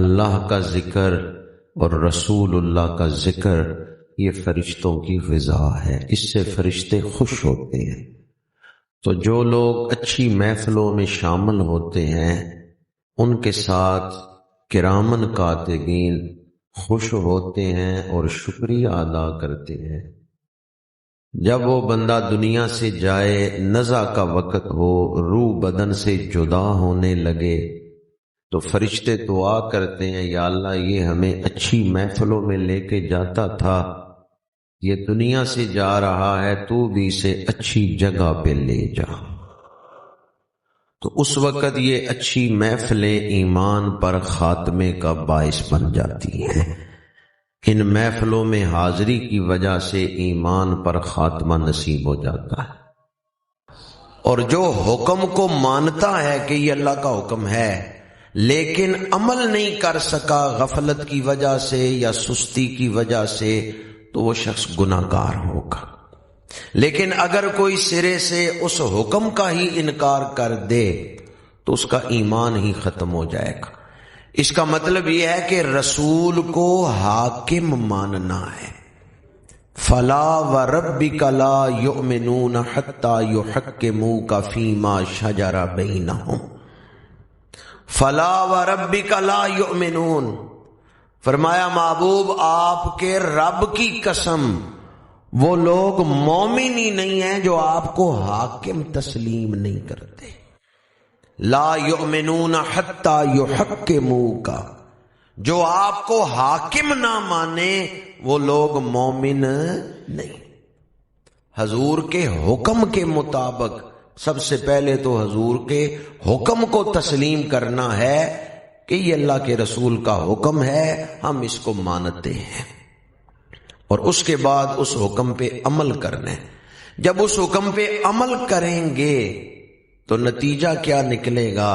اللہ کا ذکر اور رسول اللہ کا ذکر یہ فرشتوں کی غذا ہے، اس سے فرشتے خوش ہوتے ہیں۔ تو جو لوگ اچھی محفلوں میں شامل ہوتے ہیں ان کے ساتھ کرامن کاتبین خوش ہوتے ہیں اور شکریہ ادا کرتے ہیں۔ جب وہ بندہ دنیا سے جائے، نزع کا وقت ہو، روح بدن سے جدا ہونے لگے، تو فرشتے دعا کرتے ہیں، یا اللہ یہ ہمیں اچھی محفلوں میں لے کے جاتا تھا، یہ دنیا سے جا رہا ہے، تو بھی اسے اچھی جگہ پہ لے جا۔ تو اس وقت یہ اچھی محفلیں ایمان پر خاتمے کا باعث بن جاتی ہیں۔ ان محفلوں میں حاضری کی وجہ سے ایمان پر خاتمہ نصیب ہو جاتا ہے۔ اور جو حکم کو مانتا ہے کہ یہ اللہ کا حکم ہے لیکن عمل نہیں کر سکا غفلت کی وجہ سے یا سستی کی وجہ سے، تو وہ شخص گناہگار ہوگا۔ لیکن اگر کوئی سرے سے اس حکم کا ہی انکار کر دے تو اس کا ایمان ہی ختم ہو جائے گا۔ اس کا مطلب یہ ہے کہ رسول کو حاکم ماننا ہے۔ فلا وربک لا یؤمنون حتی یحکموک فیما شجر بینہم۔ فلا وربک لا یؤمنون، فرمایا محبوب آپ کے رب کی قسم وہ لوگ مومن ہی نہیں ہیں جو آپ کو حاکم تسلیم نہیں کرتے۔ لا یؤمنون حتی یحکموک، جو آپ کو حاکم نہ مانے وہ لوگ مومن نہیں۔ حضور کے حکم کے مطابق سب سے پہلے تو حضور کے حکم کو تسلیم کرنا ہے کہ یہ اللہ کے رسول کا حکم ہے، ہم اس کو مانتے ہیں، اور اس کے بعد اس حکم پہ عمل کرنا ہے۔ جب اس حکم پہ عمل کریں گے تو نتیجہ کیا نکلے گا؟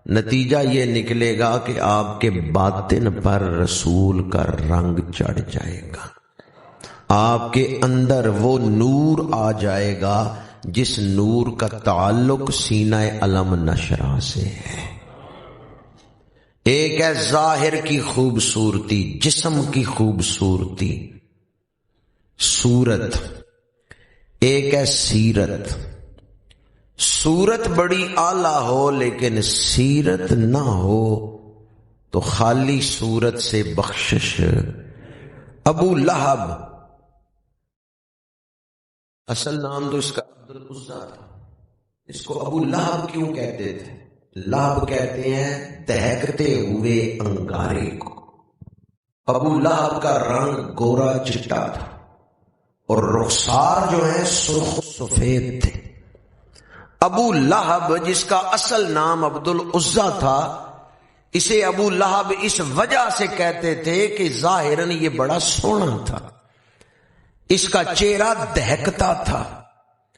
نتیجہ یہ نکلے گا کہ آپ کے باطن پر رسول کا رنگ چڑھ جائے گا، آپ کے اندر وہ نور آ جائے گا جس نور کا تعلق سینہ علم نشرہ سے ہے۔ ایک ہے ظاہر کی خوبصورتی، جسم کی خوبصورتی، صورت، ایک ہے سیرت۔ صورت بڑی اعلیٰ ہو لیکن سیرت نہ ہو تو خالی صورت سے بخشش۔ ابو لہب، اصل نام تو اس کا عبدالعزیٰ تھا، اس کو ابو لہب کیوں کہتے تھے؟ لہب کہتے ہیں دہکتے ہوئے انگارے کو۔ ابو لہب کا رنگ گورا چٹا تھا اور رخسار جو ہے سرخ سفید تھے۔ ابو لہب جس کا اصل نام عبدالعزیٰ تھا، اسے ابو لہب اس وجہ سے کہتے تھے کہ ظاہراً یہ بڑا سونا تھا، اس کا چہرہ دہکتا تھا،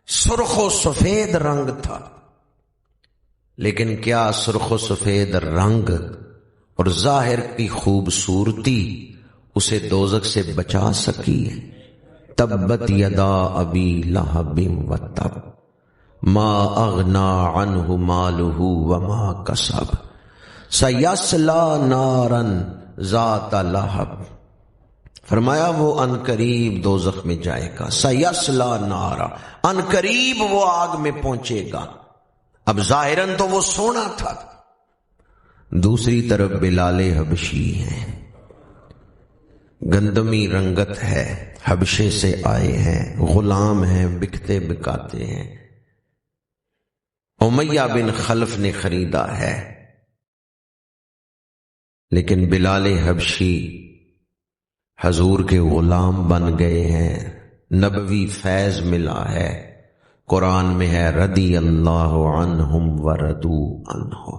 سرخ و سفید رنگ تھا۔ لیکن کیا سرخ و سفید رنگ اور ظاہر کی خوبصورتی اسے دوزخ سے بچا سکی ہے؟ تبت یدا ابی لہب وتب ما اغنا عنہ مالہ وما کسب سیصلی نارا ذات لہب۔ فرمایا وہ عنقریب دوزخ میں جائے گا، سیصلی نارا، عنقریب وہ آگ میں پہنچے گا۔ اب ظاہراً تو وہ سونا تھا۔ دوسری طرف بلال حبشی ہیں، گندمی رنگت ہے، حبشے سے آئے ہیں، غلام ہیں، بکتے بکاتے ہیں، امیہ بن خلف نے خریدا ہے، لیکن بلال حبشی حضور کے غلام بن گئے ہیں، نبوی فیض ملا ہے، قرآن میں ہے رضی اللہ عنہم ورضوا عنہ،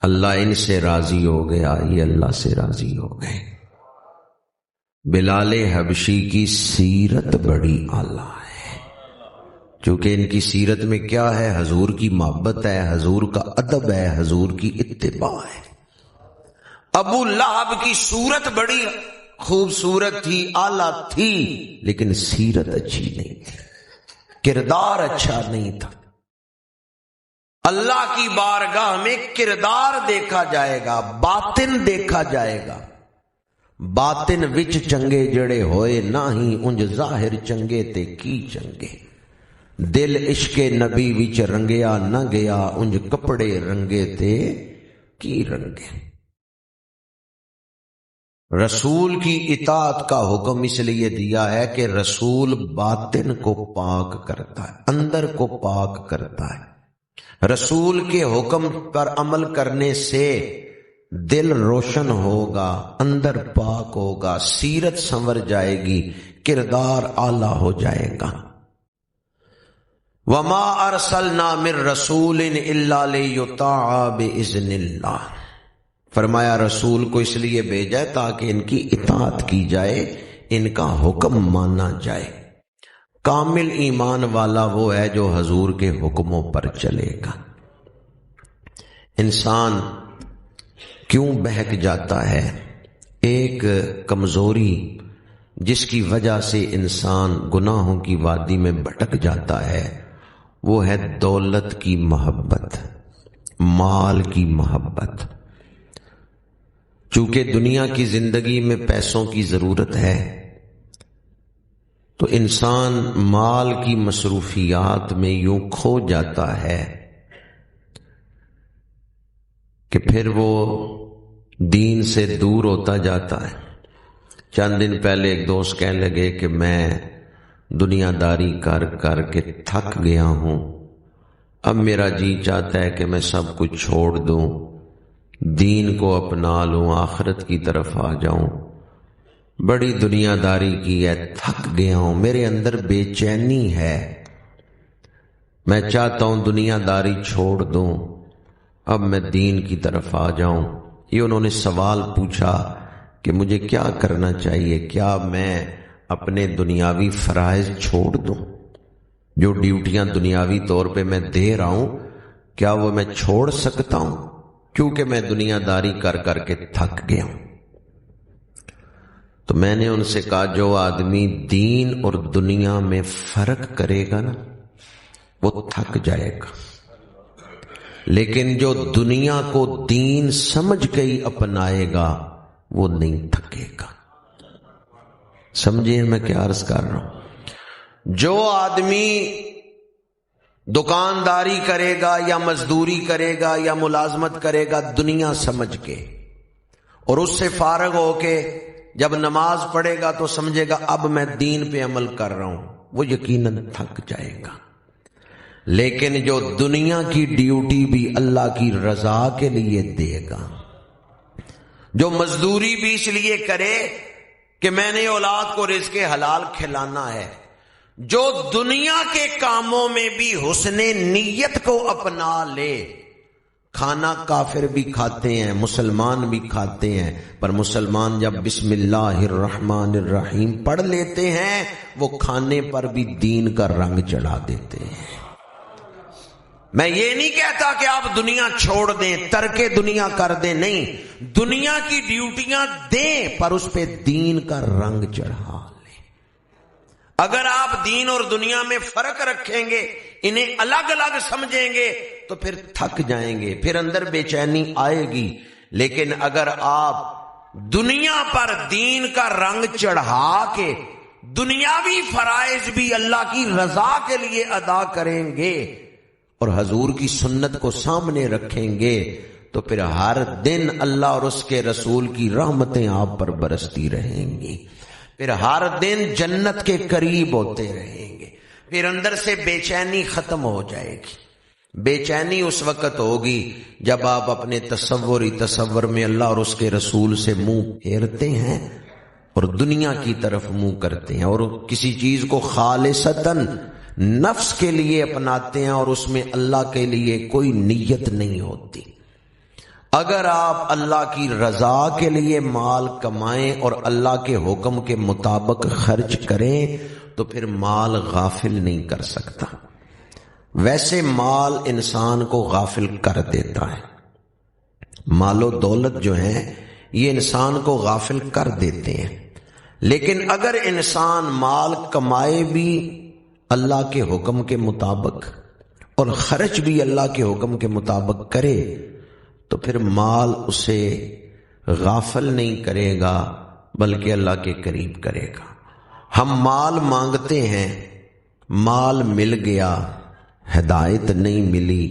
اللہ ان سے راضی ہو گیا، یہ اللہ سے راضی ہو گئے۔ بلال حبشی کی سیرت بڑی اعلیٰ ہے، چونکہ ان کی سیرت میں کیا ہے؟ حضور کی محبت ہے، حضور کا ادب ہے، حضور کی اتباع ہے۔ ابو لہب کی صورت بڑی خوبصورت تھی، اعلیٰ تھی، لیکن سیرت اچھی نہیں تھی، کردار اچھا نہیں تھا۔ اللہ کی بارگاہ میں کردار دیکھا جائے گا، باطن دیکھا جائے گا۔ باطن وچ چنگے جڑے ہوئے نہ ہی انج ظاہر چنگے تے کی چنگے، دل عشق نبی وچ رنگیا نہ گیا انج کپڑے رنگے تے کی رنگے۔ رسول کی اطاعت کا حکم اس لیے دیا ہے کہ رسول باطن کو پاک کرتا ہے، اندر کو پاک کرتا ہے۔ رسول کے حکم پر عمل کرنے سے دل روشن ہوگا، اندر پاک ہوگا، سیرت سنور جائے گی، کردار اعلی ہو جائے گا۔ وما ارسلنا من رسول الا لیطاع باذن اللہ، فرمایا رسول کو اس لیے بھیجا ہے تاکہ ان کی اطاعت کی جائے، ان کا حکم مانا جائے۔ کامل ایمان والا وہ ہے جو حضور کے حکموں پر چلے گا۔ انسان کیوں بہک جاتا ہے؟ ایک کمزوری جس کی وجہ سے انسان گناہوں کی وادی میں بھٹک جاتا ہے، وہ ہے دولت کی محبت، مال کی محبت۔ چونکہ دنیا کی زندگی میں پیسوں کی ضرورت ہے تو انسان مال کی مصروفیات میں یوں کھو جاتا ہے کہ پھر وہ دین سے دور ہوتا جاتا ہے۔ چند دن پہلے ایک دوست کہنے لگے کہ میں دنیا داری کر کر کے تھک گیا ہوں، اب میرا جی چاہتا ہے کہ میں سب کچھ چھوڑ دوں، دین کو اپنا لوں، آخرت کی طرف آ جاؤں۔ بڑی دنیا داری کی ہے، تھک گیا ہوں، میرے اندر بے چینی ہے، میں چاہتا ہوں دنیا داری چھوڑ دوں، اب میں دین کی طرف آ جاؤں۔ یہ انہوں نے سوال پوچھا کہ مجھے کیا کرنا چاہیے، کیا میں اپنے دنیاوی فرائض چھوڑ دوں؟ جو ڈیوٹیاں دنیاوی طور پہ میں دے رہا ہوں کیا وہ میں چھوڑ سکتا ہوں؟ کیونکہ میں دنیا داری کر کر کے تھک گیا ہوں۔ تو میں نے ان سے کہا جو آدمی دین اور دنیا میں فرق کرے گا نا وہ تھک جائے گا، لیکن جو دنیا کو دین سمجھ کے ہی اپنائے گا وہ نہیں تھکے گا۔ سمجھے میں کیا عرض کر رہا ہوں؟ جو آدمی دکانداری کرے گا یا مزدوری کرے گا یا ملازمت کرے گا دنیا سمجھ کے، اور اس سے فارغ ہو کے جب نماز پڑھے گا تو سمجھے گا اب میں دین پہ عمل کر رہا ہوں، وہ یقیناً تھک جائے گا۔ لیکن جو دنیا کی ڈیوٹی بھی اللہ کی رضا کے لیے دے گا، جو مزدوری بھی اس لیے کرے کہ میں نے اولاد کو رزق حلال کھلانا ہے، جو دنیا کے کاموں میں بھی حسن نیت کو اپنا لے، کھانا کافر بھی کھاتے ہیں، مسلمان بھی کھاتے ہیں، پر مسلمان جب بسم اللہ الرحمن الرحیم پڑھ لیتے ہیں وہ کھانے پر بھی دین کا رنگ چڑھا دیتے ہیں۔ میں یہ نہیں کہتا کہ آپ دنیا چھوڑ دیں، ترک دنیا کر دیں، نہیں، دنیا کی ڈیوٹیاں دیں پر اس پہ دین کا رنگ چڑھا لیں۔ اگر آپ دین اور دنیا میں فرق رکھیں گے، انہیں الگ الگ سمجھیں گے تو پھر تھک جائیں گے، پھر اندر بے چینی آئے گی۔ لیکن اگر آپ دنیا پر دین کا رنگ چڑھا کے دنیاوی فرائض بھی اللہ کی رضا کے لیے ادا کریں گے اور حضور کی سنت کو سامنے رکھیں گے تو پھر ہر دن اللہ اور اس کے رسول کی رحمتیں آپ پر برستی رہیں گی، پھر ہر دن جنت کے قریب ہوتے رہیں گے، پھر اندر سے بے چینی ختم ہو جائے گی۔ بے چینی اس وقت ہوگی جب آپ اپنے تصور میں اللہ اور اس کے رسول سے منہ پھیرتے ہیں اور دنیا کی طرف منہ کرتے ہیں اور کسی چیز کو خالصتاً نفس کے لیے اپناتے ہیں اور اس میں اللہ کے لیے کوئی نیت نہیں ہوتی۔ اگر آپ اللہ کی رضا کے لیے مال کمائیں اور اللہ کے حکم کے مطابق خرچ کریں تو پھر مال غافل نہیں کر سکتا۔ ویسے مال انسان کو غافل کر دیتا ہے، مال و دولت جو ہیں یہ انسان کو غافل کر دیتے ہیں، لیکن اگر انسان مال کمائے بھی اللہ کے حکم کے مطابق اور خرچ بھی اللہ کے حکم کے مطابق کرے تو پھر مال اسے غافل نہیں کرے گا بلکہ اللہ کے قریب کرے گا۔ ہم مال مانگتے ہیں، مال مل گیا، ہدایت نہیں ملی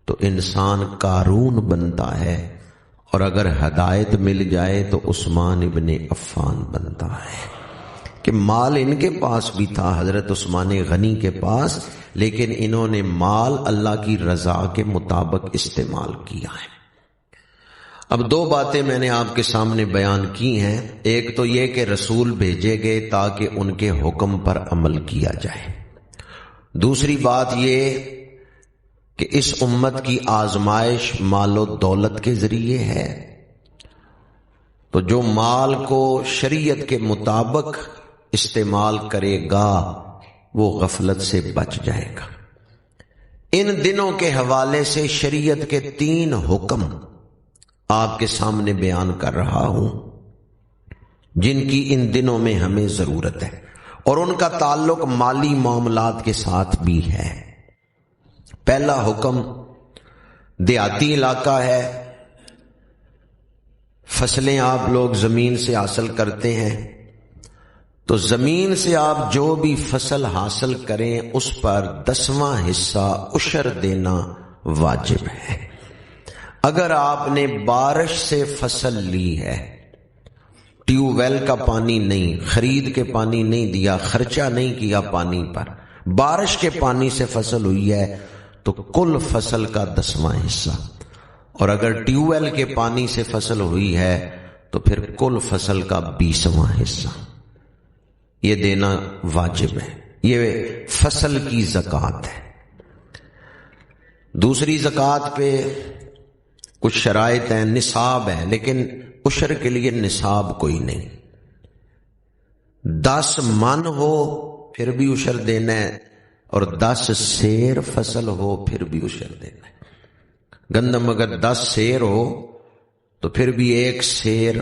تو انسان قارون بنتا ہے، اور اگر ہدایت مل جائے تو عثمان ابن عفان بنتا ہے۔ کہ مال ان کے پاس بھی تھا، حضرت عثمان غنی کے پاس، لیکن انہوں نے مال اللہ کی رضا کے مطابق استعمال کیا ہے۔ اب دو باتیں میں نے آپ کے سامنے بیان کی ہیں، ایک تو یہ کہ رسول بھیجے گئے تاکہ ان کے حکم پر عمل کیا جائے، دوسری بات یہ کہ اس امت کی آزمائش مال و دولت کے ذریعے ہے، تو جو مال کو شریعت کے مطابق استعمال کرے گا وہ غفلت سے بچ جائے گا۔ ان دنوں کے حوالے سے شریعت کے 3 حکم آپ کے سامنے بیان کر رہا ہوں جن کی ان دنوں میں ہمیں ضرورت ہے، اور ان کا تعلق مالی معاملات کے ساتھ بھی ہے۔ پہلا حکم دیہاتی علاقہ ہے، فصلیں آپ لوگ زمین سے حاصل کرتے ہیں، تو زمین سے آپ جو بھی فصل حاصل کریں اس پر 10واں حصہ عشر دینا واجب ہے۔ اگر آپ نے بارش سے فصل لی ہے، ٹیوب ویل کا پانی نہیں، خرید کے پانی نہیں دیا، خرچہ نہیں کیا پانی پر، بارش کے پانی سے فصل ہوئی ہے تو کل فصل کا 10واں حصہ، اور اگر ٹیوب ویل کے پانی سے فصل ہوئی ہے تو پھر کل فصل کا 20واں حصہ یہ دینا واجب ہے۔ یہ فصل کی زکوٰۃ ہے۔ دوسری زکوٰۃ پہ کچھ شرائط ہیں، نصاب ہے، لیکن عشر کے لیے نصاب کوئی نہیں۔ 10 من ہو پھر بھی عشر دینا ہے، اور 10 سیر فصل ہو پھر بھی عشر دینا ہے۔ گندم اگر 10 سیر ہو تو پھر بھی 1 سیر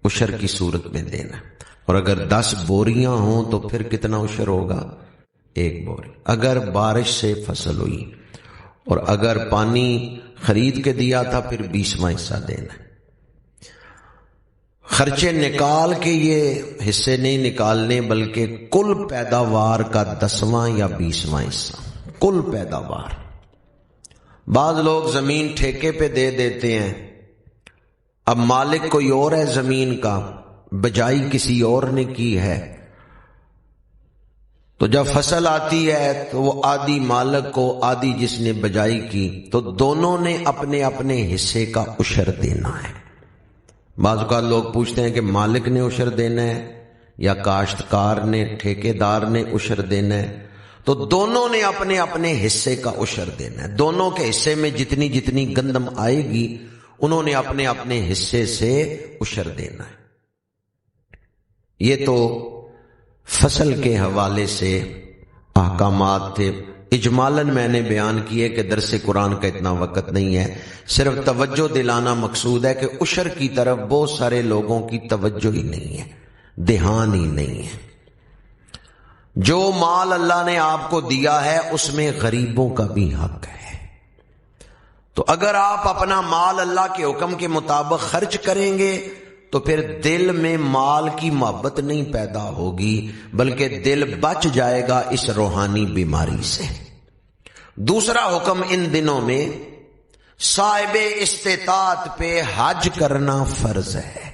عشر کی صورت میں دینا ہے، اور اگر 10 بوریاں ہوں تو پھر کتنا عشر ہوگا؟ 1 بوری۔ اگر بارش سے فصل ہوئی اور اگر پانی خرید کے دیا تھا پھر 20واں حصہ دینا ہے۔ خرچے نکال کے یہ حصے نہیں نکالنے، بلکہ کل پیداوار کا 10واں یا 20واں حصہ، کل پیداوار۔ بعض لوگ زمین ٹھیکے پہ دے دیتے ہیں، اب مالک کوئی اور ہے زمین کا، بجائی کسی اور نے کی ہے، تو جب فصل آتی ہے تو وہ آدھی مالک کو، آدھی جس نے بجائی کی، تو دونوں نے اپنے اپنے حصے کا عشر دینا ہے۔ بعض اوقات لوگ پوچھتے ہیں کہ مالک نے عشر دینا ہے یا کاشتکار نے، ٹھیکیدار نے عشر دینا ہے؟ تو دونوں نے اپنے اپنے حصے کا عشر دینا ہے۔ دونوں کے حصے میں جتنی جتنی گندم آئے گی انہوں نے اپنے اپنے حصے سے عشر دینا ہے۔ یہ تو فصل کے حوالے سے احکامات تھے، اجمالاً میں نے بیان کیے کہ درس قرآن کا اتنا وقت نہیں ہے، صرف توجہ دلانا مقصود ہے کہ عشر کی طرف بہت سارے لوگوں کی توجہ ہی نہیں ہے، دھیان ہی نہیں ہے۔ جو مال اللہ نے آپ کو دیا ہے اس میں غریبوں کا بھی حق ہے، تو اگر آپ اپنا مال اللہ کے حکم کے مطابق خرچ کریں گے تو پھر دل میں مال کی محبت نہیں پیدا ہوگی، بلکہ دل بچ جائے گا اس روحانی بیماری سے۔ دوسرا حکم ان دنوں میں صاحب استطاعت پہ حج کرنا فرض ہے۔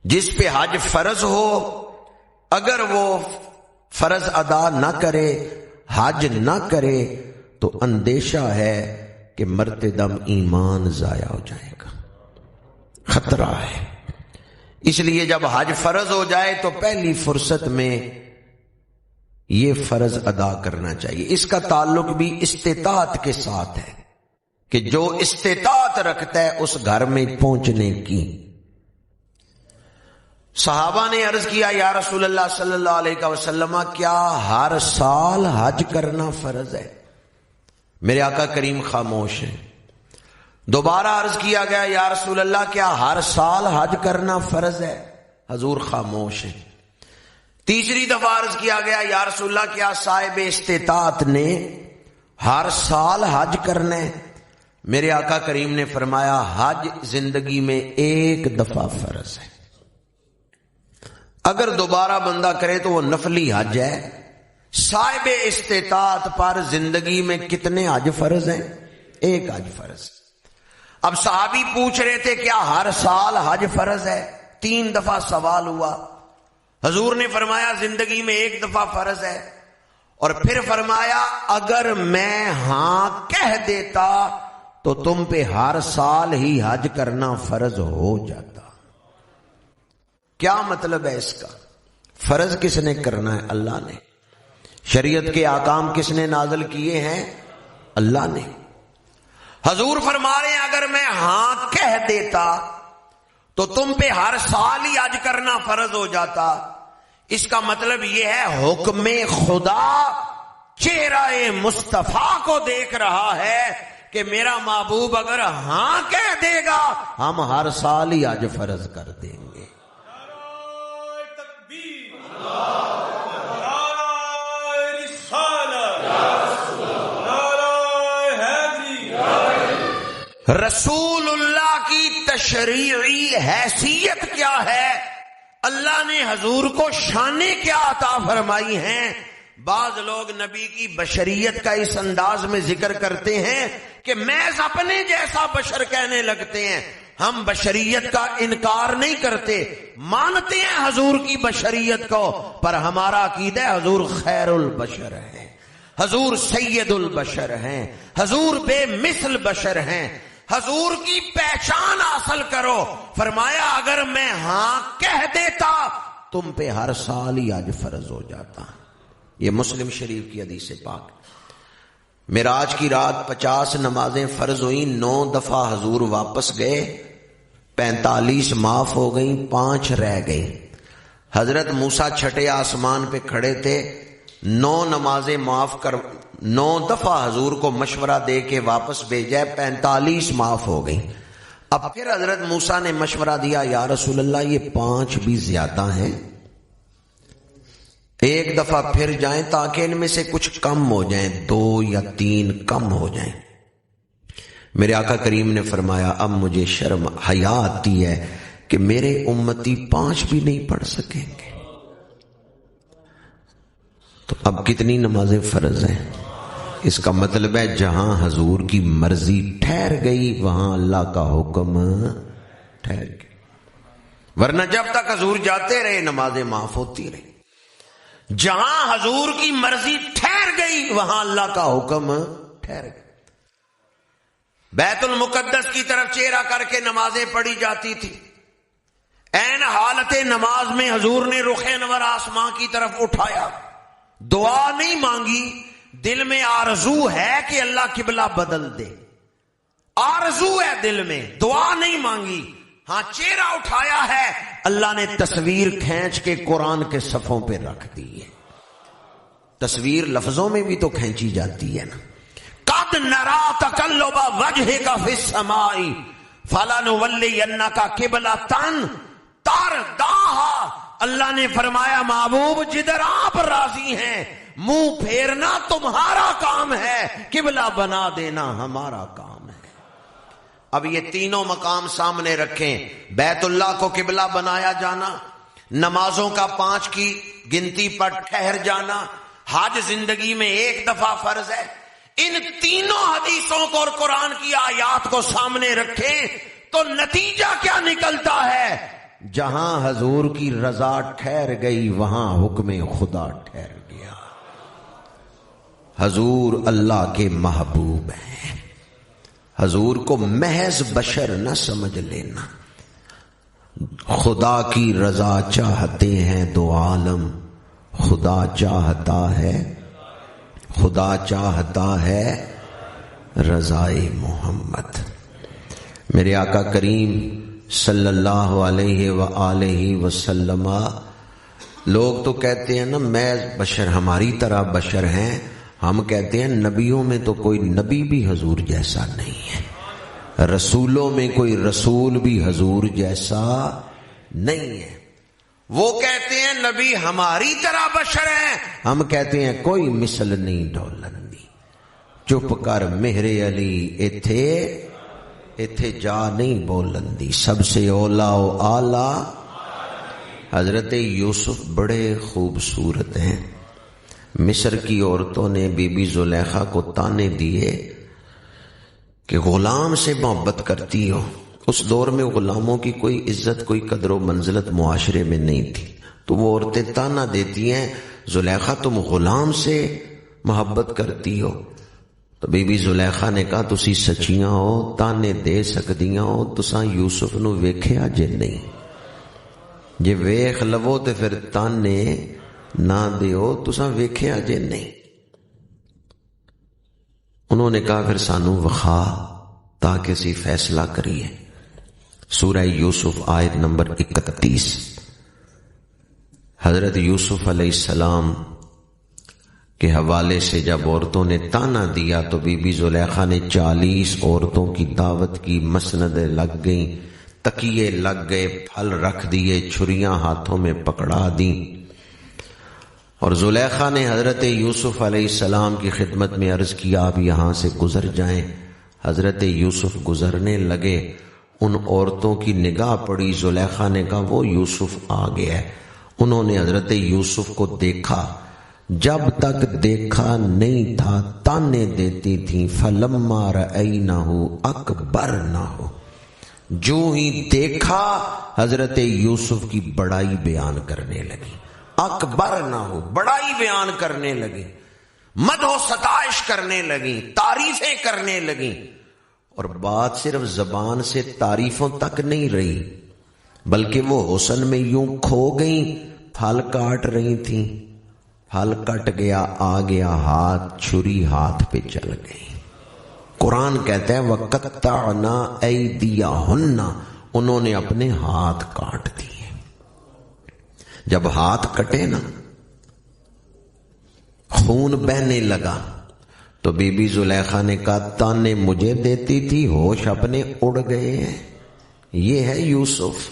جس پہ حج فرض ہو اگر وہ فرض ادا نہ کرے، حج نہ کرے، تو اندیشہ ہے کہ مرتے دم ایمان ضائع ہو جائے گا، خطرہ ہے۔ اس لیے جب حج فرض ہو جائے تو پہلی فرصت میں یہ فرض ادا کرنا چاہیے۔ اس کا تعلق بھی استطاعت کے ساتھ ہے کہ جو استطاعت رکھتا ہے اس گھر میں پہنچنے کی۔ صحابہ نے عرض کیا یا رسول اللہ صلی اللہ علیہ وسلم، کیا ہر سال حج کرنا فرض ہے؟ میرے آقا کریم خاموش ہیں۔ دوبارہ عرض کیا گیا یا رسول اللہ کیا ہر سال حج کرنا فرض ہے؟ حضور خاموش ہیں۔ تیسری دفعہ عرض کیا گیا یا رسول اللہ کیا صاحب استطاعت نے ہر سال حج کرنا ہے؟ میرے آقا کریم نے فرمایا حج زندگی میں ایک دفعہ فرض ہے، اگر دوبارہ بندہ کرے تو وہ نفلی حج ہے۔ صاحب استطاعت پر زندگی میں کتنے حج فرض ہیں؟ ایک حج فرض۔ اب صحابی پوچھ رہے تھے کیا ہر سال حج فرض ہے؟ 3 دفعہ سوال ہوا۔ حضور نے فرمایا زندگی میں ایک دفعہ فرض ہے، اور پھر فرمایا اگر میں ہاں کہہ دیتا تو تم پہ ہر سال ہی حج کرنا فرض ہو جاتا۔ کیا مطلب ہے اس کا؟ فرض کس نے کرنا ہے؟ اللہ نے۔ شریعت کے احکام کس نے نازل کیے ہیں؟ اللہ نے۔ حضور فرما رہے ہیں اگر میں ہاں کہہ دیتا تو تم پہ ہر سال ہی حج کرنا فرض ہو جاتا۔ اس کا مطلب یہ ہے حکم خدا چہرہ مصطفیٰ کو دیکھ رہا ہے کہ میرا محبوب اگر ہاں کہہ دے گا ہم ہر سال ہی حج فرض کر دیں گے۔ رسول اللہ کی تشریعی حیثیت کیا ہے؟ اللہ نے حضور کو شانیں کیا عطا فرمائی ہیں؟ بعض لوگ نبی کی بشریت کا اس انداز میں ذکر کرتے ہیں کہ محض اپنے جیسا بشر کہنے لگتے ہیں۔ ہم بشریت کا انکار نہیں کرتے، مانتے ہیں حضور کی بشریت کو، پر ہمارا عقیدہ ہے حضور خیر البشر ہیں، حضور سید البشر ہیں، حضور بے مثل بشر ہیں۔ حضور کی پہچان حاصل کرو۔ فرمایا اگر میں ہاں کہہ دیتا تم پہ ہر سال ہی حج فرض ہو جاتا۔ یہ مسلم شریف کی حدیث پاک۔ معراج کی رات 50 نمازیں فرض ہوئیں، 9 دفعہ حضور واپس گئے، 45 معاف ہو گئیں، 5 رہ گئیں۔ حضرت موسیٰ چھٹے آسمان پہ کھڑے تھے، 9 نمازیں معاف کر 9 دفعہ حضور کو مشورہ دے کے واپس بھیجا، 45 معاف ہو گئی۔ اب پھر حضرت موسیٰ نے مشورہ دیا یا رسول اللہ یہ 5 بھی زیادہ ہیں، ایک دفعہ پھر جائیں تاکہ ان میں سے کچھ کم ہو جائیں، 2 یا 3 کم ہو جائیں۔ میرے آقا کریم نے فرمایا اب مجھے شرم حیا آتی ہے کہ میرے امتی 5 بھی نہیں پڑھ سکیں گے، تو اب کتنی نمازیں فرض ہیں؟ اس کا مطلب ہے جہاں حضور کی مرضی ٹھہر گئی وہاں اللہ کا حکم ٹھہر گیا، ورنہ جب تک حضور جاتے رہے نمازیں معاف ہوتی رہی۔ جہاں حضور کی مرضی ٹھہر گئی وہاں اللہ کا حکم ٹھہر گیا۔ بیت المقدس کی طرف چہرہ کر کے نمازیں پڑھی جاتی تھی، عین حالت نماز میں حضور نے رخ انور آسمان کی طرف اٹھایا، دعا نہیں مانگی، دل میں آرزو ہے کہ اللہ قبلہ بدل دے، آرزو ہے دل میں، دعا نہیں مانگی، ہاں چہرہ اٹھایا ہے، اللہ نے تصویر کھینچ کے قرآن کے صفوں پہ رکھ دی ہے۔ تصویر لفظوں میں بھی تو کھینچی جاتی ہے نا۔ قد نرا تقلب وجهک فی السماء فلنولینک قبلۃ ترضاها۔ اللہ نے فرمایا محبوب جدھر آپ راضی ہیں منہ پھیرنا تمہارا کام ہے، قبلہ بنا دینا ہمارا کام ہے۔ اب یہ تینوں مقام سامنے رکھیں، بیت اللہ کو قبلہ بنایا جانا، نمازوں کا 5 کی گنتی پر ٹھہر جانا، حج زندگی میں ایک دفعہ فرض ہے۔ ان تینوں حدیثوں کو اور قرآن کی آیات کو سامنے رکھیں تو نتیجہ کیا نکلتا ہے؟ جہاں حضور کی رضا ٹھہر گئی وہاں حکم خدا ٹھہر گیا۔ حضور اللہ کے محبوب ہیں، حضور کو محض بشر نہ سمجھ لینا، خدا کی رضا چاہتے ہیں 2 عالم، خدا چاہتا ہے رضائے محمد۔ میرے آقا کریم صلی اللہ علیہ وآلہ وسلم، لوگ تو کہتے ہیں نا میں بشر، ہماری طرح بشر ہیں، ہم کہتے ہیں نبیوں میں تو کوئی نبی بھی حضور جیسا نہیں ہے، رسولوں میں کوئی رسول بھی حضور جیسا نہیں ہے۔ وہ کہتے ہیں نبی ہماری طرح بشر ہیں، ہم کہتے ہیں کوئی مثل نہیں ڈولندی، چپ کر مہر علی ایتھے جا نہیں بولندی، سب سے اولا و اعلی حضرت یوسف بڑے خوبصورت ہیں۔ مصر کی عورتوں نے بی بی زلیخا کو تانے دیے کہ غلام سے محبت کرتی ہو۔ اس دور میں غلاموں کی کوئی عزت، کوئی قدر و منزلت معاشرے میں نہیں تھی، تو وہ عورتیں تانا دیتی ہیں زلیخا تم غلام سے محبت کرتی ہو۔ تو بی بی زلیخا نے کہا تسی سچیاں ہو، تانے دے سکدیاں ہو، تساں یوسف نو ویکھیا جے نہیں، جے ویکھ لو تے پھر تانے نہ دیو، تساں ویکھیا جے نہیں۔ انہوں نے کہا پھر سانو وخا تاکہ اسی فیصلہ کریے۔ سورہ یوسف آیت نمبر 31۔ حضرت یوسف علیہ السلام کے حوالے سے جب عورتوں نے تانا دیا تو بی بی زلیخا نے 40 عورتوں کی دعوت کی، مسندیں لگ گئیں، تکیے لگ گئے، پھل رکھ دیے، چھریاں ہاتھوں میں پکڑا دیں، اور زلیخا نے حضرت یوسف علیہ السلام کی خدمت میں عرض کیا آپ یہاں سے گزر جائیں۔ حضرت یوسف گزرنے لگے، ان عورتوں کی نگاہ پڑی، زلیخا نے کہا وہ یوسف آ گیا ہے۔ انہوں نے حضرت یوسف کو دیکھا، جب تک دیکھا نہیں تھا تانے دیتی تھیں، فلما رأینہ اکبرنہ، جو ہی دیکھا حضرت یوسف کی بڑائی بیان کرنے لگی، اکبرنہ بڑائی بیان کرنے لگی، مدح و ستائش کرنے لگی، تعریفیں کرنے لگی، اور بات صرف زبان سے تعریفوں تک نہیں رہی بلکہ وہ حسن میں یوں کھو گئیں، پھل کاٹ رہی تھیں، پھل کٹ گیا، آ گیا ہاتھ، چھری ہاتھ پہ چل گئی۔ قرآن کہتا ہے وَقَطَّعْنَا أَيْدِيَهُنَّ، انہوں نے اپنے ہاتھ کاٹ دیے۔ جب ہاتھ کٹے نا خون بہنے لگا تو بی بی زلیخا نے کہا تانے مجھے دیتی تھی، ہوش اپنے اڑ گئے ہیں، یہ ہے یوسف۔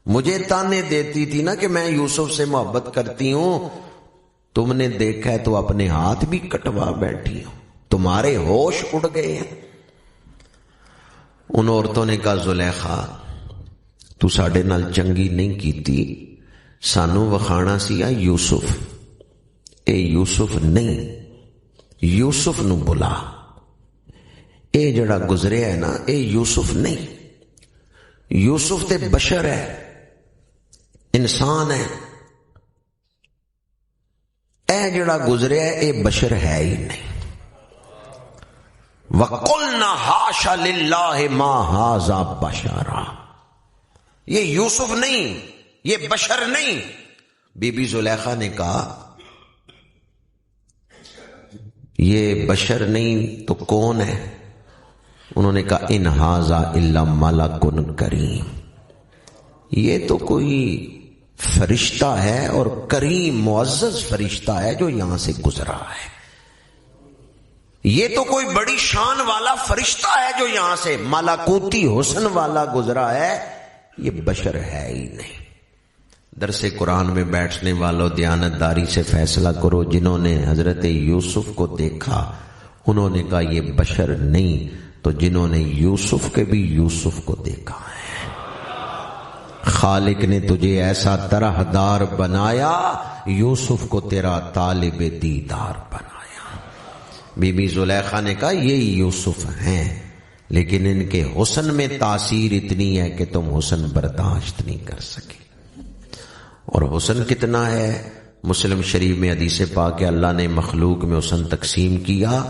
مجھے تانے دیتی تھی نا کہ میں یوسف سے محبت کرتی ہوں، تم نے دیکھا ہے تو اپنے ہاتھ بھی کٹوا بیٹھی ہو، تمہارے ہوش اڑ گئے ہیں۔ ان عورتوں نے کہا زلیخا تو ساڈے نال چنگی نہیں کیتی، سانو وکھانا سیا یوسف، اے یوسف نہیں، یوسف نو بلا، اے جڑا گزریا ہے نا اے یوسف نہیں، یوسف تے بشر ہے، انسان ہے، اے جڑا گزریا ہے اے بشر ہے ہی نہیں۔ وَقُلْنَا حَاشَ لِلَّهِ مَا هَذَا بَشَرًا، یہ یوسف نہیں، یہ بشر نہیں۔ بی بی زلیخا نے کہا یہ بشر نہیں تو کون ہے؟ انہوں نے کہا ان ھذا الا ملک کریم، یہ تو کوئی فرشتہ ہے اور کریم معزز فرشتہ ہے جو یہاں سے گزرا ہے، یہ تو کوئی بڑی شان والا فرشتہ ہے جو یہاں سے ملکوتی حسن والا گزرا ہے، یہ بشر ہے ہی نہیں۔ درس قرآن میں بیٹھنے والوں دیانتداری سے فیصلہ کرو، جنہوں نے حضرت یوسف کو دیکھا انہوں نے کہا یہ بشر نہیں، تو جنہوں نے یوسف کے بھی یوسف کو دیکھا ہے۔ خالق نے تجھے ایسا طرح دار بنایا، یوسف کو تیرا طالب دیدار بنایا۔ بی بی زلیخا نے کہا یہی یوسف ہیں، لیکن ان کے حسن میں تاثیر اتنی ہے کہ تم حسن برداشت نہیں کر سکے۔ اور حسن کتنا ہے؟ مسلم شریف میں حدیث پاک کہ اللہ نے مخلوق میں حسن تقسیم کیا،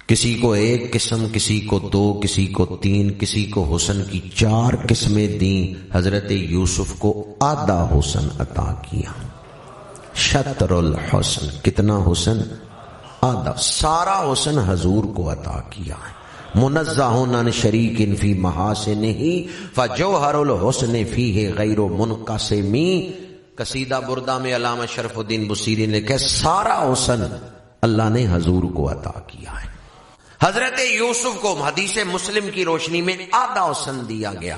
کسی کو ایک قسم، کسی کو دو، کسی کو تین، کسی کو حسن کی 4 قسمیں دیں۔ حضرت یوسف کو آدھا حسن عطا کیا، شطر الحسن، کتنا حسن؟ آدھا، سارا حسن حضور کو عطا کیا ہے۔ منزہون عن شریک فی محاسنہ فجوہر الحسن فیہ غیر منقسم۔ قصیدہ بردہ میں علامہ شرف الدین بصیری نے کہا سارا حسن اللہ نے حضور کو عطا کیا ہے۔ حضرت یوسف کو حدیث مسلم کی روشنی میں آدھا حسن دیا گیا۔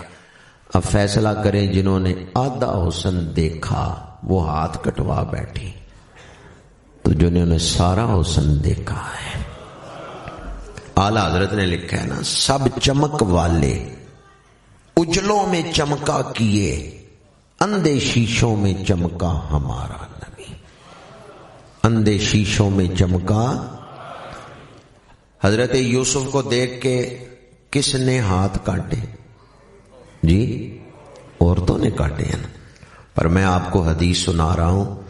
اب فیصلہ کریں جنہوں نے آدھا حسن دیکھا وہ ہاتھ کٹوا بیٹھی، تو جنہوں نے سارا حسن دیکھا ہے، اعلی حضرت نے لکھا ہے نا، سب چمک والے اجلوں میں چمکا کیے، اندھے شیشوں میں چمکا ہمارا نبی، اندھے شیشوں میں چمکا۔ حضرت یوسف کو دیکھ کے کس نے ہاتھ کاٹے؟ جی عورتوں نے کاٹے ہیں نا۔ پر میں آپ کو حدیث سنا رہا ہوں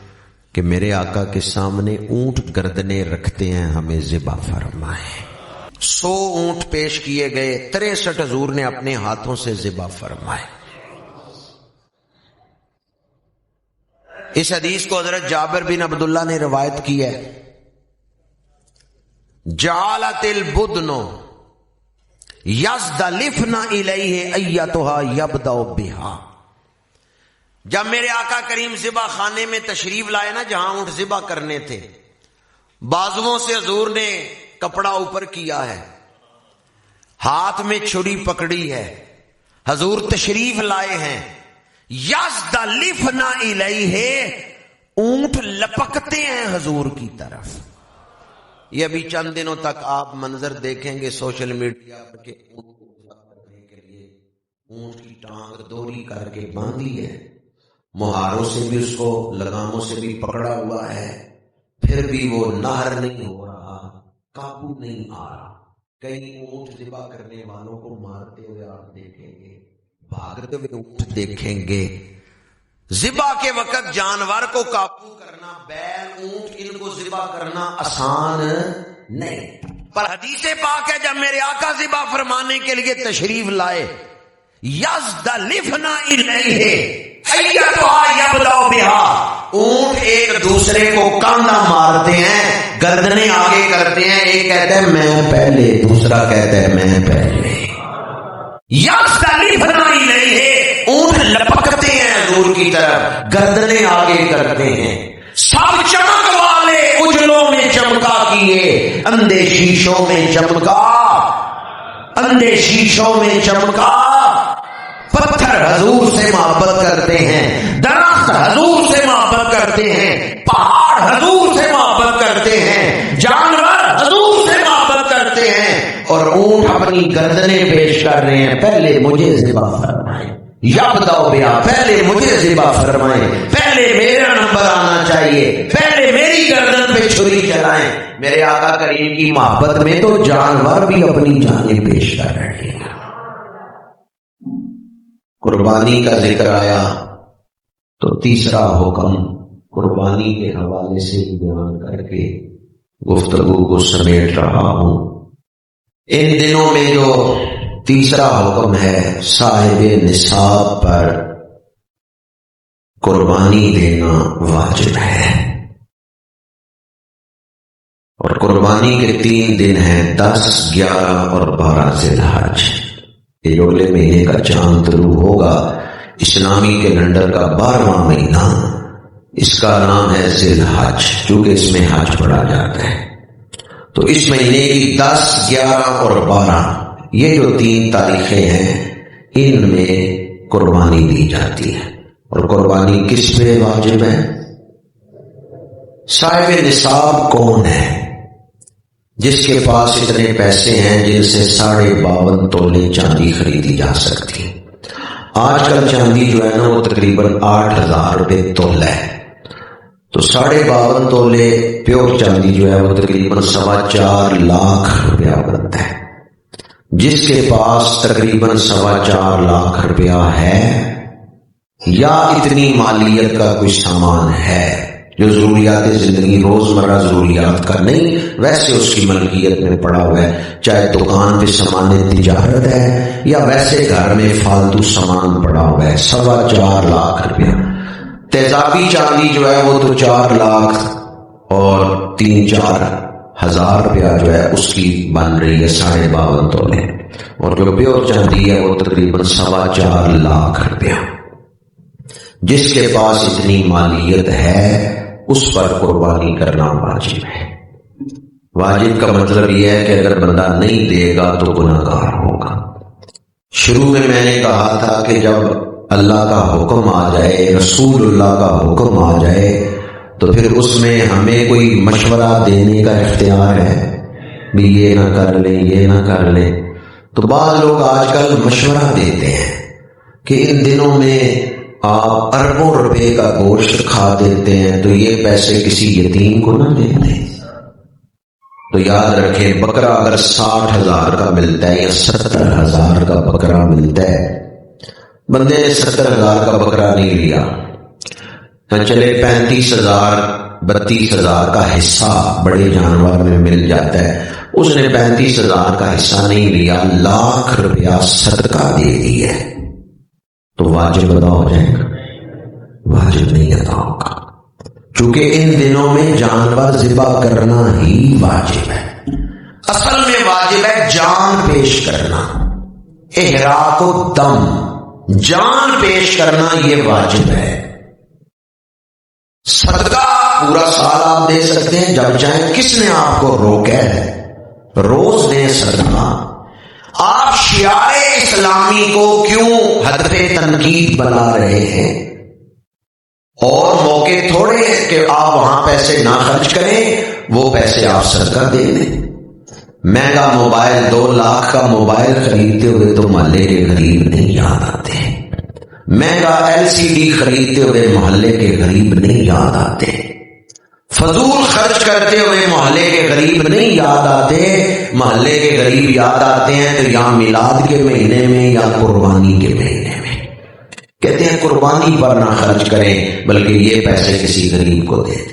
کہ میرے آقا کے سامنے اونٹ گردنے رکھتے ہیں، ہمیں ذبح فرمائے۔ 100 اونٹ پیش کیے گئے، 63 حضور نے اپنے ہاتھوں سے ذبح فرمائے۔ اس حدیث کو حضرت جابر بن عبداللہ نے روایت کی ہے، جعلت البدن یزدلفن الیہ ایتھا یبدأ بہا۔ جب میرے آقا کریم ذبح خانے میں تشریف لائے نا، جہاں اونٹ ذبح کرنے تھے، بازوؤں سے حضور نے کپڑا اوپر کیا ہے، ہاتھ میں چھری پکڑی ہے، حضور تشریف لائے ہیں، یزدلفن الیہ، اونٹ لپکتے ہیں حضور کی طرف۔ یہ ابھی چند دنوں تک آپ منظر دیکھیں گے سوشل میڈیا پر کہ اونٹ کو ذبح کرنے کے لیے اونٹ کی ٹانگ دوری کر کے باندھی ہے، مہاروں سے بھی اس کو لگاموں سے بھی پکڑا ہوا ہے، پھر بھی وہ نہر نہیں ہو رہا، قابو نہیں آ رہا۔ کئی اونٹ ذبح کرنے والوں کو مارتے ہوئے آپ دیکھیں گے، بھاگتے ہوئے اونٹ دیکھیں گے۔ ذبح کے وقت جانور کو قابو کرنا، بیل اونٹ ان کو ذبح کرنا آسان نہیں، پر حدیث پاک ہے جب میرے آقا ذبح فرمانے کے لیے تشریف لائے، یزدلفن الیہ ایتھا یبدأ بہا، اونٹ ایک دوسرے کو کاندھا مارتے ہیں، گردنیں آگے کرتے ہیں، ایک کہتا ہے میں پہلے، دوسرا کہتا ہے میں پہلے۔ یزدلفن الیہ، اونٹ لپکتے ہیں حضور کی طرف، گردنیں آگے کرتے ہیں، سب چمک والے اجلوں میں چمکا کیے، اندھے شیشوں میں چمکا، اندھے شیشوں میں چمکا۔ پتھر حضور سے محبت کرتے ہیں، درخت حضور سے محبت کرتے ہیں، پہاڑ حضور سے محبت کرتے ہیں، جانور حضور سے محبت کرتے ہیں، اور اونٹ اپنی گردنیں پیش کر رہے ہیں، پہلے مجھے ذبح فرمائیں، یبدأ بہا، پہلے مجھے ذبح فرمائیں، پہلے میرا نمبر آنا چاہیے، پہلے میری گردن پہ چھری چلائیں۔ میرے آقا کریم کی محبت میں تو جانور بھی اپنی جانیں پیش کر رہے ہیں۔ قربانی کا ذکر آیا تو تیسرا حکم قربانی کے حوالے سے بیان کر کے گفتگو کو سمیٹ رہا ہوں۔ ان دنوں میں جو تیسرا حکم ہے، صاحب نصاب پر قربانی دینا واجب ہے، اور قربانی کے 3 دن ہیں، 10، 11 اور 12 ذی الحج۔ یہ اگلے مہینے کا چاند طلوع ہوگا، اسلامی کیلنڈر کا 12واں مہینہ، اس کا نام ہے ذی الحج، چونکہ اس میں حج پڑھا جاتا ہے۔ تو اس مہینے کی 10، 11 اور 12، یہ جو 3 تاریخیں ہیں، ان میں قربانی دی جاتی ہے۔ اور قربانی کس پہ واجب ہے؟ صاحب نصاب کون ہے؟ جس کے پاس اتنے پیسے ہیں جن سے 52.5 تولے چاندی خریدی جا سکتی۔ آج کل چاندی جو ہے نا وہ تقریباً 8,000 روپے تولہ ہے، تو 52.5 تولے پیور چاندی جو ہے وہ تقریباً 4.25 لاکھ روپیہ بنتا ہے۔ جس کے پاس تقریباً 4.25 لاکھ روپیہ ہے، یا اتنی مالیت کا کوئی سامان ہے جو ضروریات زندگی روزمرہ ضروریات کا نہیں، ویسے اس کی ملکیت میں پڑا ہوا ہے، چاہے دکان پہ سامان تجارت ہے یا ویسے گھر میں فالتو سامان پڑا ہوا ہے، 4.25 لاکھ روپیہ۔ تیزابی چاندی جو ہے وہ تو 4 لاکھ اور 3-4 ہزار روپیہ جو ہے اس کی بن رہی ہے 52.5 تولے، اور جو پیور چاندی ہے وہ تقریباً 4.25 لاکھ روپیہ۔ جس کے پاس اتنی مالیت ہے اس پر قربانی کرنا واجب ہے۔ واجب کا مطلب یہ ہے کہ اگر بندہ نہیں دے گا تو گناہگار ہوگا۔ شروع میں نے کہا تھا کہ جب اللہ کا حکم آ جائے، رسول اللہ کا حکم آ جائے، تو پھر اس میں ہمیں کوئی مشورہ دینے کا اختیار ہے بھی یہ نہ کر لیں، یہ نہ کر لیں۔ تو بعض لوگ آج کل مشورہ دیتے ہیں کہ ان دنوں میں آپ اربوں روپے کا گوشت کھا دیتے ہیں تو یہ پیسے کسی یتیم کو نہ دے دیں۔ تو یاد رکھیں، بکرا اگر 60,000 کا ملتا ہے یا 70,000 کا بکرا ملتا ہے، بندے نے 70,000 کا بکرا نہیں لیا، چلے 35,000 32,000 کا حصہ بڑے جانور میں مل جاتا ہے، اس نے 35,000 کا حصہ نہیں لیا، لاکھ روپیہ صدقہ دے دیا ہے، تو واجب ادا ہو جائے گا؟ واجب نہیں ادا ہوگا، چونکہ ان دنوں میں جانور ذبح کرنا ہی واجب ہے۔ اصل میں واجب ہے جان پیش کرنا، احراق الدم، جان پیش کرنا یہ واجب ہے۔ صدقہ پورا سال آپ دے سکتے ہیں جب چاہیں، کس نے آپ کو روکا ہے؟ روز دیں صدقہ۔ آپ شعار اسلامی کو کیوں ہدف تنقید بنا رہے ہیں؟ اور موقع تھوڑے ہیں کہ آپ وہاں پیسے نہ خرچ کریں، وہ پیسے آپ صدقہ دے دیں۔ مہنگا موبائل 2 لاکھ کا موبائل خریدتے ہوئے تو محلے کے غریب نہیں یاد آتے، مہنگا LCD خریدتے ہوئے محلے کے غریب نہیں یاد آتے، فضول خرچ کرتے ہوئے محلے کے غریب نہیں یاد آتے، محلے کے غریب یاد آتے ہیں تو یا میلاد کے مہینے میں یا قربانی کے مہینے میں۔ کہتے ہیں قربانی پر نہ خرچ کریں بلکہ یہ پیسے کسی غریب کو دیں۔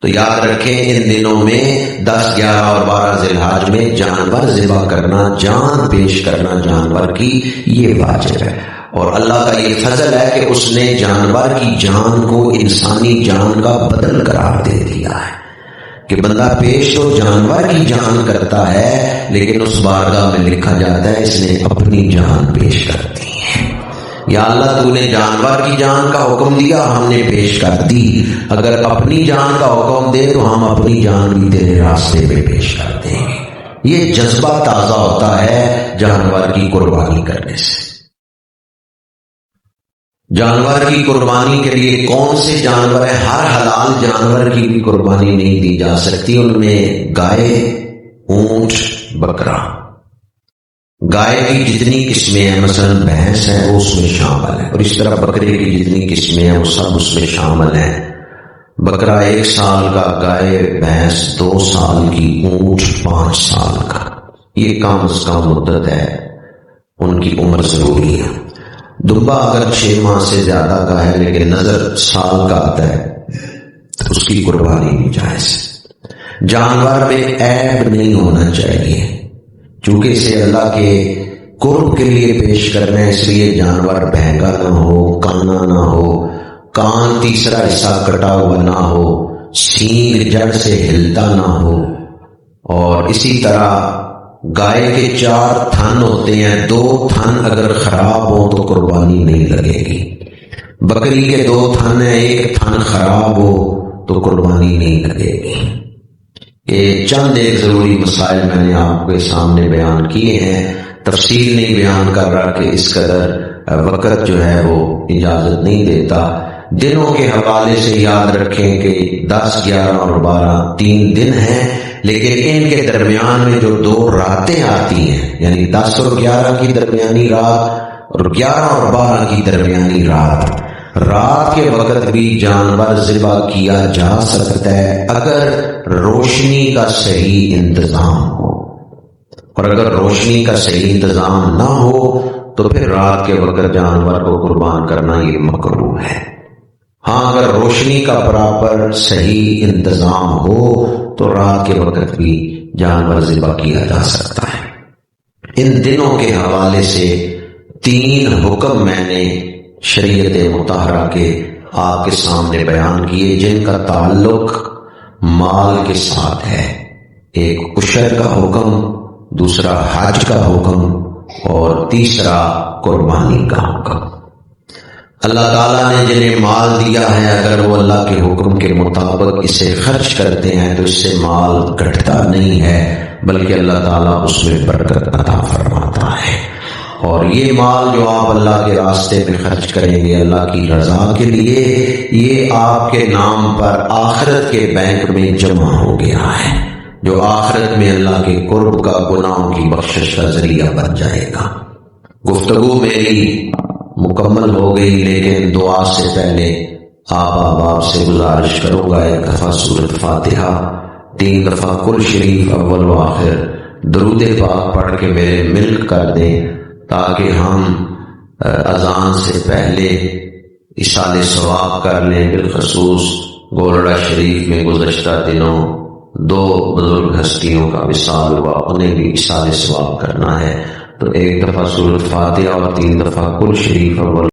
تو یاد رکھیں ان دنوں میں 10، 11 اور 12 ذی الحج میں جانور ذبح کرنا، جان پیش کرنا جانور کی، یہ واجب ہے۔ اور اللہ کا یہ فضل ہے کہ اس نے جانور کی جان کو انسانی جان کا بدل قرار دے دیا ہے کہ بندہ پیش تو جانور کی جان کرتا ہے، لیکن اس بارگاہ میں لکھا جاتا ہے اس نے اپنی جان پیش کر دی ہے۔ یا اللہ تو نے جانور کی جان کا حکم دیا، ہم نے پیش کر دی، اگر اپنی جان کا حکم دے تو ہم اپنی جان بھی تیرے راستے میں پیش کر دیں گے۔ یہ جذبہ تازہ ہوتا ہے جانور کی قربانی کرنے سے۔ جانور کی قربانی کے لیے کون سے جانور ہیں؟ ہر حلال جانور کی بھی قربانی نہیں دی جا سکتی، ان میں گائے، اونٹ، بکرا، گائے کی جتنی قسمیں ہیں مثلا بھینس ہے وہ اس میں شامل ہے، اور اس طرح بکرے کی جتنی قسمیں ہیں وہ سب اس میں شامل ہیں۔ بکرا 1 سال کا، گائے بھینس 2 سال کی، اونٹ 5 سال کا، یہ کم از کم مدت ہے، ان کی عمر ضروری ہے۔ دبا اگر 6 ماہ سے زیادہ کا ہے لیکن نظر سال کا آتا ہے تو اس کی قربانی بھی جائز ہے۔ جانور میں عیب نہیں ہونا چاہیے، چونکہ اسے اللہ کے قرب کے لیے پیش کرنا ہے، اس لیے جانور بہنگا نہ ہو، کانا نہ ہو، کان تیسرا حصہ کٹا ہوا نہ ہو، سینگ جڑ سے ہلتا نہ ہو، اور اسی طرح گائے کے 4 تھن ہوتے ہیں، 2 تھن اگر خراب ہو تو قربانی نہیں لگے گی۔ بکری کے 2 تھن ہیں، 1 تھن خراب ہو تو قربانی نہیں لگے گی۔ یہ چند ایک ضروری مسائل میں نے آپ کے سامنے بیان کیے ہیں، تفصیل نہیں بیان کر رہا کہ اس قدر وقت جو ہے وہ اجازت نہیں دیتا۔ دنوں کے حوالے سے یاد رکھیں کہ 10، 11 اور 12 3 دن ہیں، لیکن ان کے درمیان میں جو 2 راتیں آتی ہیں، یعنی 10 اور 11 کی درمیانی رات اور 11 اور 12 کی درمیانی رات کے وقت بھی جانور ذبح کیا جا سکتا ہے اگر روشنی کا صحیح انتظام ہو، اور اگر روشنی کا صحیح انتظام نہ ہو تو پھر رات کے وقت جانور کو قربان کرنا یہ مکروہ ہے۔ ہاں اگر روشنی کا پراپر صحیح انتظام ہو تو رات کے وقت بھی جانور ذبح کیا جا سکتا ہے۔ ان دنوں کے حوالے سے 3 حکم میں نے شریعت مطہرہ کے آپ کے سامنے بیان کیے جن کا تعلق مال کے ساتھ ہے۔ ایک عشر کا حکم، دوسرا حج کا حکم، اور تیسرا قربانی کا حکم۔ اللہ تعالیٰ نے جنہیں مال دیا ہے اگر وہ اللہ کے حکم کے مطابق اسے خرچ کرتے ہیں تو اس سے مال گھٹتا نہیں ہے بلکہ اللہ تعالیٰ اس میں برکت عطا فرماتا ہے۔ اور یہ مال جو آپ اللہ کے راستے میں خرچ کریں گے اللہ کی رضا کے لیے، یہ آپ کے نام پر آخرت کے بینک میں جمع ہو گیا ہے، جو آخرت میں اللہ کے قرب کا، گناہوں کی بخشش کا ذریعہ بن جائے گا۔ گفتگو میری مکمل ہو گئی، لیکن دعا سے پہلے آپ سے گزارش کروں گا ایک دفعہ سورۃ فاتحہ، 3 دفعہ کل شریف اول و آخر درود پاک پڑھ کے میرے ملک کر دیں، تاکہ ہم اذان سے پہلے ایصال ثواب کر لیں۔ بالخصوص گولڑا شریف میں گزشتہ دنوں 2 بزرگ ہستیوں کا وصال ہوا، انہیں بھی ایصال ثواب کرنا ہے، تو ایک دفعہ سورۃ فاتحہ اور 3 دفعہ کل شریف اول